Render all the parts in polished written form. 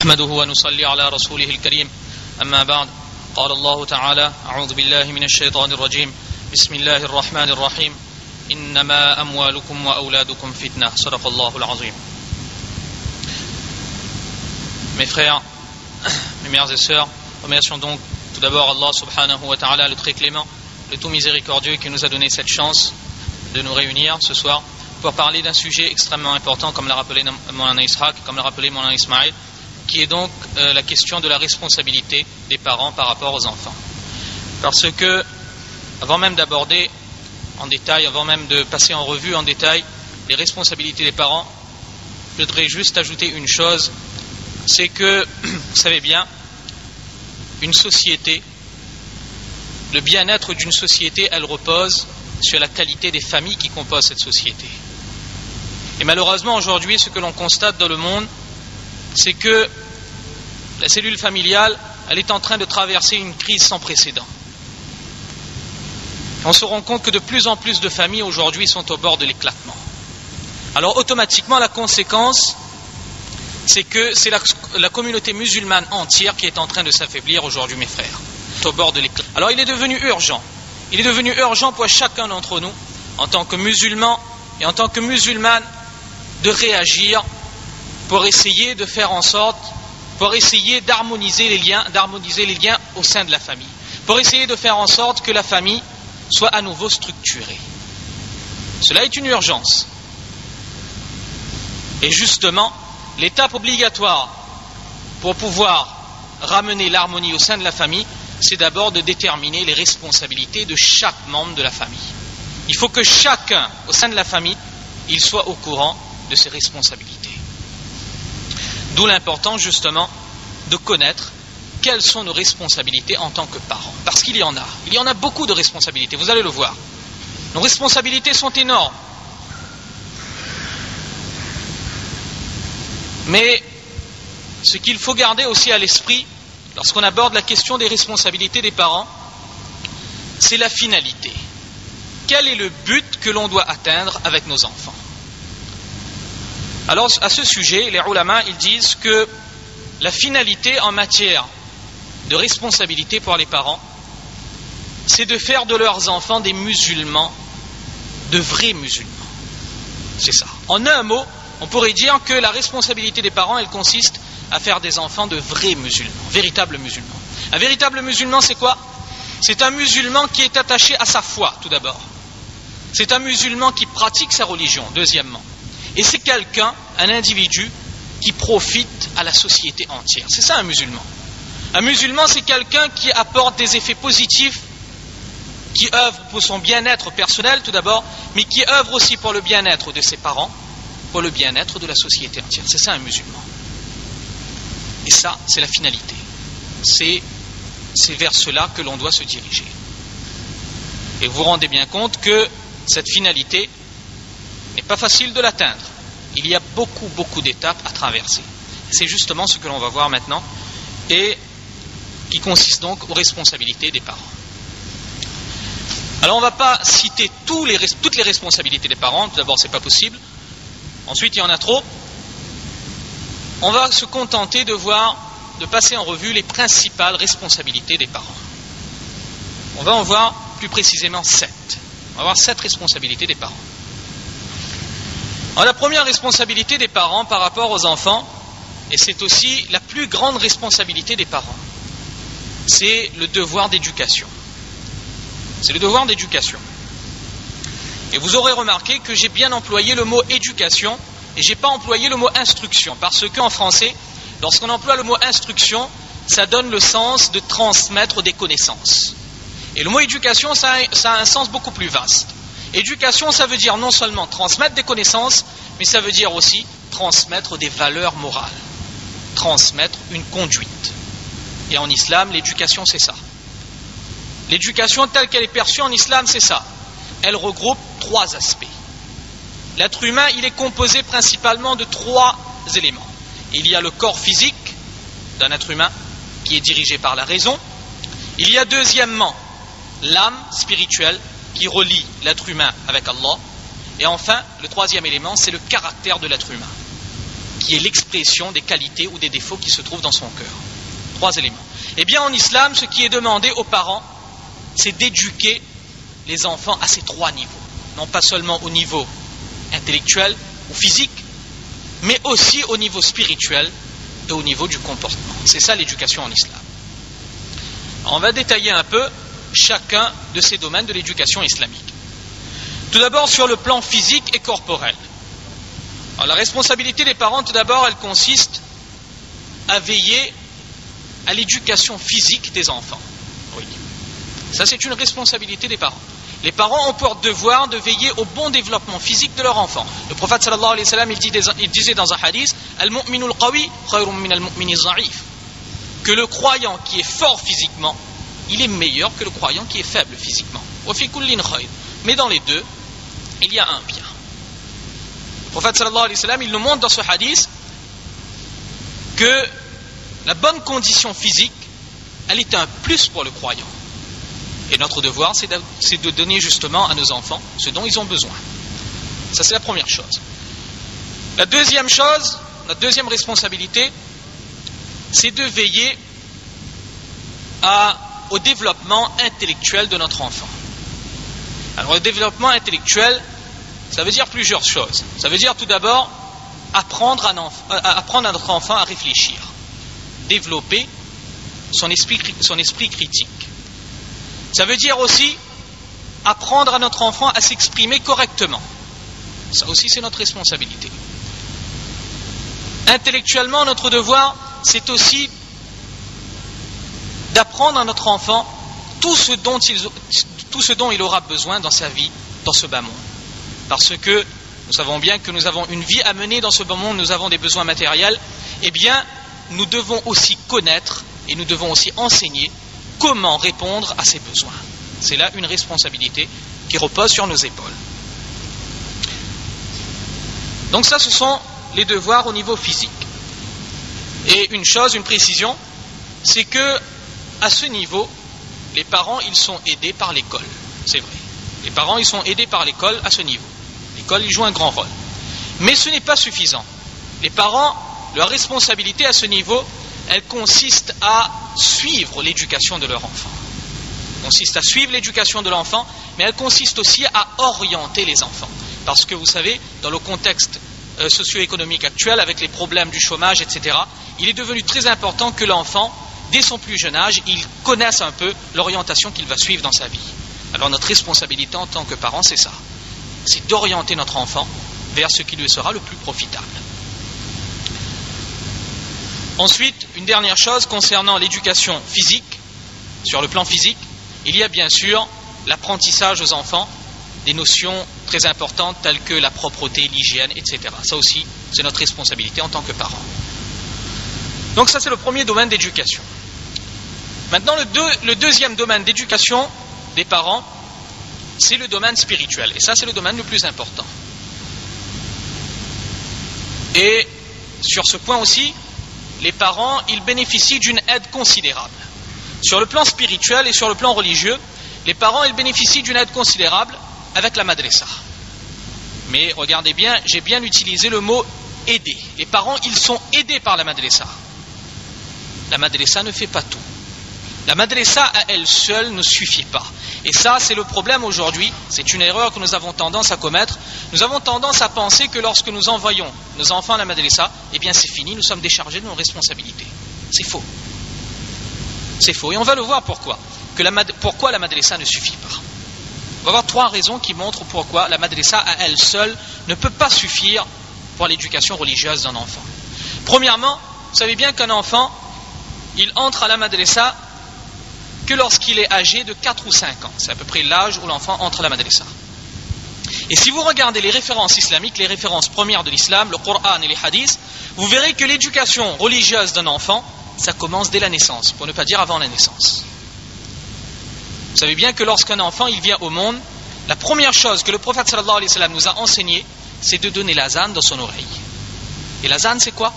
نحمده ونصلي على رسوله الكريم أما بعد قال الله تعالى أعوذ بالله من الشيطان الرجيم بسم الله الرحمن الرحيم إنما أموالكم وأولادكم فتنة صدق الله العظيم. Mes frères, mes mères et sœurs, remercions donc tout d'abord Allah subhanahu wa ta'ala, le très clément, le tout miséricordieux qui nous a donné cette chance de nous réunir ce soir pour parler d'un sujet extrêmement important, comme l'a rappelé Moulana Ishaq, comme l'a rappelé Moulana Ismaïl, qui est donc la question de la responsabilité des parents par rapport aux enfants. Parce que, avant même d'aborder en détail, avant même de passer en revue en détail les responsabilités des parents, je voudrais juste ajouter une chose, c'est que, vous savez bien, une société, le bien-être d'une société, elle repose sur la qualité des familles qui composent cette société. Et malheureusement, aujourd'hui, ce que l'on constate dans le monde, c'est que la cellule familiale, elle est en train de traverser une crise sans précédent. On se rend compte que de plus en plus de familles aujourd'hui sont au bord de l'éclatement. Alors automatiquement, la conséquence, c'est que c'est la communauté musulmane entière qui est en train de s'affaiblir aujourd'hui, mes frères. Au bord de l'éclatement. Alors il est devenu urgent pour chacun d'entre nous, en tant que musulmans et en tant que musulmanes, de réagir pour essayer de faire en sorte, pour essayer d'harmoniser les liens au sein de la famille, pour essayer de faire en sorte que la famille soit à nouveau structurée. Cela est une urgence. Et justement, l'étape obligatoire pour pouvoir ramener l'harmonie au sein de la famille, c'est d'abord de déterminer les responsabilités de chaque membre de la famille. Il faut que chacun au sein de la famille, il soit au courant de ses responsabilités. D'où l'importance justement de connaître quelles sont nos responsabilités en tant que parents. Parce qu'il y en a beaucoup de responsabilités, vous allez le voir. Nos responsabilités sont énormes. Mais ce qu'il faut garder aussi à l'esprit, lorsqu'on aborde la question des responsabilités des parents, c'est la finalité. Quel est le but que l'on doit atteindre avec nos enfants? Alors, à ce sujet, les ulama, ils disent que la finalité en matière de responsabilité pour les parents, c'est de faire de leurs enfants des musulmans, de vrais musulmans. C'est ça. En un mot, on pourrait dire que la responsabilité des parents, elle consiste à faire des enfants de vrais musulmans, véritables musulmans. Un véritable musulman, c'est quoi? C'est un musulman qui est attaché à sa foi, tout d'abord. C'est un musulman qui pratique sa religion, deuxièmement. Et c'est quelqu'un, un individu, qui profite à la société entière. C'est ça un musulman. Un musulman, c'est quelqu'un qui apporte des effets positifs, qui œuvre pour son bien-être personnel, tout d'abord, mais qui œuvre aussi pour le bien-être de ses parents, pour le bien-être de la société entière. C'est ça un musulman. Et ça, c'est la finalité. C'est vers cela que l'on doit se diriger. Et vous vous rendez bien compte que cette finalité n'est pas facile de l'atteindre. Il y a beaucoup d'étapes à traverser. C'est justement ce que l'on va voir maintenant, et qui consiste donc aux responsabilités des parents. Alors on ne va pas citer toutes les responsabilités des parents, tout d'abord c'est pas possible, ensuite il y en a trop. On va se contenter de passer en revue les principales responsabilités des parents. On va en voir plus précisément 7. On va voir 7 responsabilités des parents. Alors la première responsabilité des parents par rapport aux enfants, et c'est aussi la plus grande responsabilité des parents, c'est le devoir d'éducation. C'est le devoir d'éducation. Et vous aurez remarqué que j'ai bien employé le mot éducation et je n'ai pas employé le mot instruction, parce qu'en français, lorsqu'on emploie le mot instruction, ça donne le sens de transmettre des connaissances. Et le mot éducation, ça a un sens beaucoup plus vaste. Éducation, ça veut dire non seulement transmettre des connaissances, mais ça veut dire aussi transmettre des valeurs morales, transmettre une conduite. Et en islam, l'éducation, c'est ça. L'éducation telle qu'elle est perçue en islam, c'est ça. Elle regroupe 3 aspects. L'être humain, il est composé principalement de 3 éléments. Il y a le corps physique d'un être humain qui est dirigé par la raison. Il y a deuxièmement l'âme spirituelle qui relie l'être humain avec Allah. Et enfin, le troisième élément, c'est le caractère de l'être humain. qui est l'expression des qualités ou des défauts qui se trouvent dans son cœur. 3 éléments. Eh bien, en islam, ce qui est demandé aux parents, c'est d'éduquer les enfants à ces 3 niveaux. Non pas seulement au niveau intellectuel ou physique, mais aussi au niveau spirituel et au niveau du comportement. C'est ça l'éducation en islam. Alors, on va détailler un peu chacun de ces domaines de l'éducation islamique. Tout d'abord sur le plan physique et corporel. Alors, la responsabilité des parents, tout d'abord, elle consiste à veiller à l'éducation physique des enfants. Oui. Ça, c'est une responsabilité des parents. Les parents ont pour devoir de veiller au bon développement physique de leur enfant. Le prophète sallallahu alayhi wa sallam, il disait dans un hadith, Al-mu'minu al-qawi khayrun min al-mu'mini az-za'if. Que le croyant qui est fort physiquement, il est meilleur que le croyant qui est faible physiquement. Wa fi kullin khayr. Mais dans les deux, il y a un bien. Le prophète sallallahu alayhi wa sallam, il nous montre dans ce hadith que la bonne condition physique, elle est un plus pour le croyant. Et notre devoir, c'est de donner justement à nos enfants ce dont ils ont besoin. Ça, c'est la première chose. La deuxième chose, la deuxième responsabilité, c'est de veiller au développement intellectuel de notre enfant. Alors, le développement intellectuel, ça veut dire plusieurs choses. Ça veut dire tout d'abord apprendre à notre enfant à réfléchir, développer son esprit critique. Ça veut dire aussi apprendre à notre enfant à s'exprimer correctement. Ça aussi, c'est notre responsabilité. Intellectuellement, notre devoir, c'est aussi d'apprendre à notre enfant tout ce dont il aura besoin dans sa vie, dans ce bas monde. Parce que nous savons bien que nous avons une vie à mener dans ce bas monde, nous avons des besoins matériels, eh bien, nous devons aussi connaître et nous devons aussi enseigner comment répondre à ces besoins. C'est là une responsabilité qui repose sur nos épaules. Donc ça, ce sont les devoirs au niveau physique. Et une précision, c'est que à ce niveau, les parents, ils sont aidés par l'école. C'est vrai. Les parents, ils sont aidés par l'école à ce niveau. L'école, il joue un grand rôle. Mais ce n'est pas suffisant. Les parents, leur responsabilité à ce niveau, elle consiste à suivre l'éducation de leur enfant. Elle consiste à suivre l'éducation de l'enfant, mais elle consiste aussi à orienter les enfants. Parce que vous savez, dans le contexte socio-économique actuel, avec les problèmes du chômage, etc., il est devenu très important que l'enfant, dès son plus jeune âge, il connaisse un peu l'orientation qu'il va suivre dans sa vie. Alors notre responsabilité en tant que parents, c'est ça. C'est d'orienter notre enfant vers ce qui lui sera le plus profitable. Ensuite, une dernière chose concernant l'éducation physique, sur le plan physique, il y a bien sûr l'apprentissage aux enfants des notions très importantes telles que la propreté, l'hygiène, etc. Ça aussi, c'est notre responsabilité en tant que parents. Donc ça, c'est le premier domaine d'éducation. Maintenant, le deuxième domaine d'éducation des parents, c'est le domaine spirituel. Et ça, c'est le domaine le plus important. Et sur ce point aussi, les parents, ils bénéficient d'une aide considérable. Sur le plan spirituel et sur le plan religieux, les parents, ils bénéficient d'une aide considérable avec la madrasa. Mais regardez bien, j'ai bien utilisé le mot aider. Les parents, ils sont aidés par la madrasa. La madrasa ne fait pas tout. La madrasa à elle seule ne suffit pas. Et ça, c'est le problème aujourd'hui. C'est une erreur que nous avons tendance à commettre. Nous avons tendance à penser que lorsque nous envoyons nos enfants à la madrasa, eh bien c'est fini, nous sommes déchargés de nos responsabilités. C'est faux. C'est faux. Et on va le voir pourquoi. Pourquoi la madrasa ne suffit pas. On va voir 3 raisons qui montrent pourquoi la madrasa à elle seule ne peut pas suffire pour l'éducation religieuse d'un enfant. Premièrement, vous savez bien qu'un enfant, il entre à la madrasa que lorsqu'il est âgé de 4 ou 5 ans. C'est à peu près l'âge où l'enfant entre à la madrasa. Et si vous regardez les références islamiques, les références premières de l'islam, le Coran et les hadiths, vous verrez que l'éducation religieuse d'un enfant, ça commence dès la naissance, pour ne pas dire avant la naissance. Vous savez bien que lorsqu'un enfant il vient au monde, la première chose que le prophète sallallahu alayhi wa sallam nous a enseigné, c'est de donner l'azan dans son oreille. Et l'azan, c'est quoi?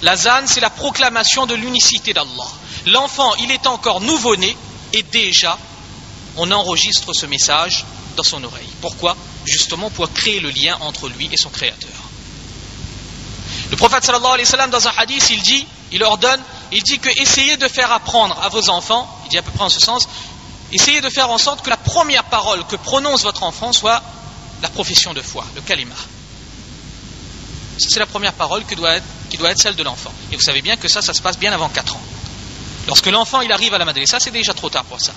L'azan, c'est la proclamation de l'unicité d'Allah. L'enfant, il est encore nouveau-né et déjà, on enregistre ce message dans son oreille. Pourquoi? Justement pour créer le lien entre lui et son Créateur. Le prophète sallallahu alayhi wa sallam, dans un hadith, il ordonne que essayez de faire apprendre à vos enfants, il dit à peu près en ce sens, essayez de faire en sorte que la première parole que prononce votre enfant soit la profession de foi, le kalima. C'est la première parole qui doit être celle de l'enfant. Et vous savez bien que ça se passe bien avant 4 ans. Lorsque l'enfant il arrive à la madrasa, c'est déjà trop tard pour ça.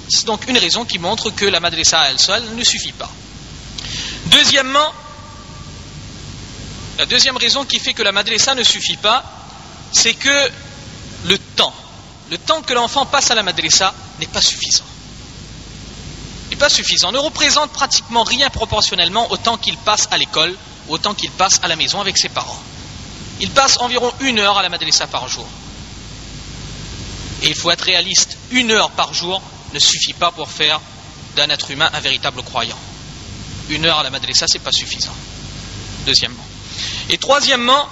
C'est donc une raison qui montre que la madrasa à elle seule ne suffit pas. Deuxièmement, la deuxième raison qui fait que la madrasa ne suffit pas, c'est que le temps que l'enfant passe à la madrasa n'est pas suffisant. Ne représente pratiquement rien proportionnellement au temps qu'il passe à l'école, au temps qu'il passe à la maison avec ses parents. Il passe environ 1 heure à la madrasa par jour. Et il faut être réaliste, 1 heure par jour ne suffit pas pour faire d'un être humain un véritable croyant. 1 heure à la madrasa, c'est pas suffisant. Deuxièmement. Et troisièmement,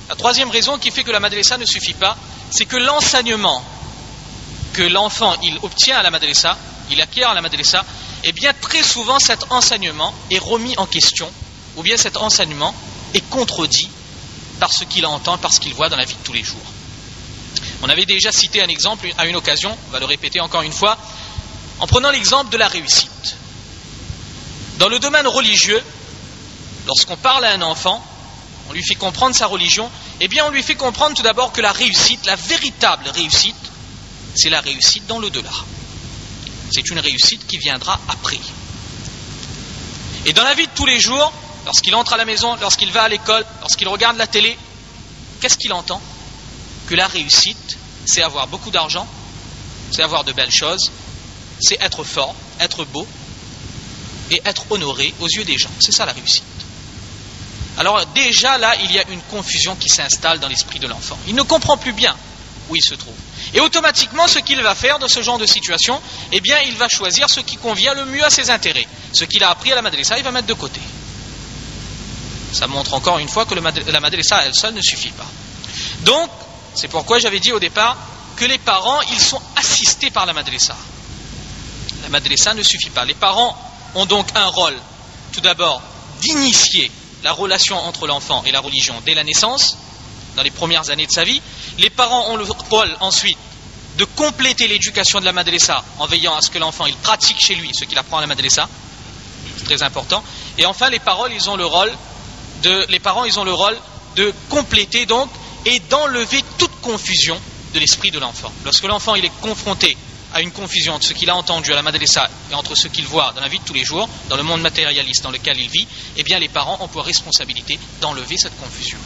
la troisième raison qui fait que la madrasa ne suffit pas, c'est que l'enseignement que l'enfant il obtient à la madrasa, il acquiert à la madrasa, eh bien très souvent cet enseignement est remis en question, ou bien cet enseignement est contredit par ce qu'il entend, par ce qu'il voit dans la vie de tous les jours. On avait déjà cité un exemple à une occasion, on va le répéter encore une fois, en prenant l'exemple de la réussite. Dans le domaine religieux, lorsqu'on parle à un enfant, on lui fait comprendre sa religion, eh bien on lui fait comprendre tout d'abord que la réussite, la véritable réussite, c'est la réussite dans l'au-delà. C'est une réussite qui viendra après. Et dans la vie de tous les jours, lorsqu'il entre à la maison, lorsqu'il va à l'école, lorsqu'il regarde la télé, qu'est-ce qu'il entend? Que la réussite, c'est avoir beaucoup d'argent, c'est avoir de belles choses, c'est être fort, être beau et être honoré aux yeux des gens. C'est ça la réussite. Alors déjà là, il y a une confusion qui s'installe dans l'esprit de l'enfant. Il ne comprend plus bien où il se trouve. Et automatiquement, ce qu'il va faire dans ce genre de situation, eh bien, il va choisir ce qui convient le mieux à ses intérêts. Ce qu'il a appris à la madrasa, il va mettre de côté. Ça montre encore une fois que la madrasa à elle seule ne suffit pas. Donc, c'est pourquoi j'avais dit au départ que les parents, ils sont assistés par la madrasa. La madrasa ne suffit pas. Les parents ont donc un rôle, tout d'abord, d'initier la relation entre l'enfant et la religion dès la naissance, dans les premières années de sa vie. Les parents ont le rôle ensuite de compléter l'éducation de la madrasa en veillant à ce que l'enfant il pratique chez lui ce qu'il apprend à la madrasa. C'est très important. Et enfin, les parents, ils ont le rôle de compléter donc et d'enlever toute confusion de l'esprit de l'enfant. Lorsque l'enfant il est confronté à une confusion entre ce qu'il a entendu à la madrasa et entre ce qu'il voit dans la vie de tous les jours, dans le monde matérialiste dans lequel il vit, eh bien les parents ont pour responsabilité d'enlever cette confusion.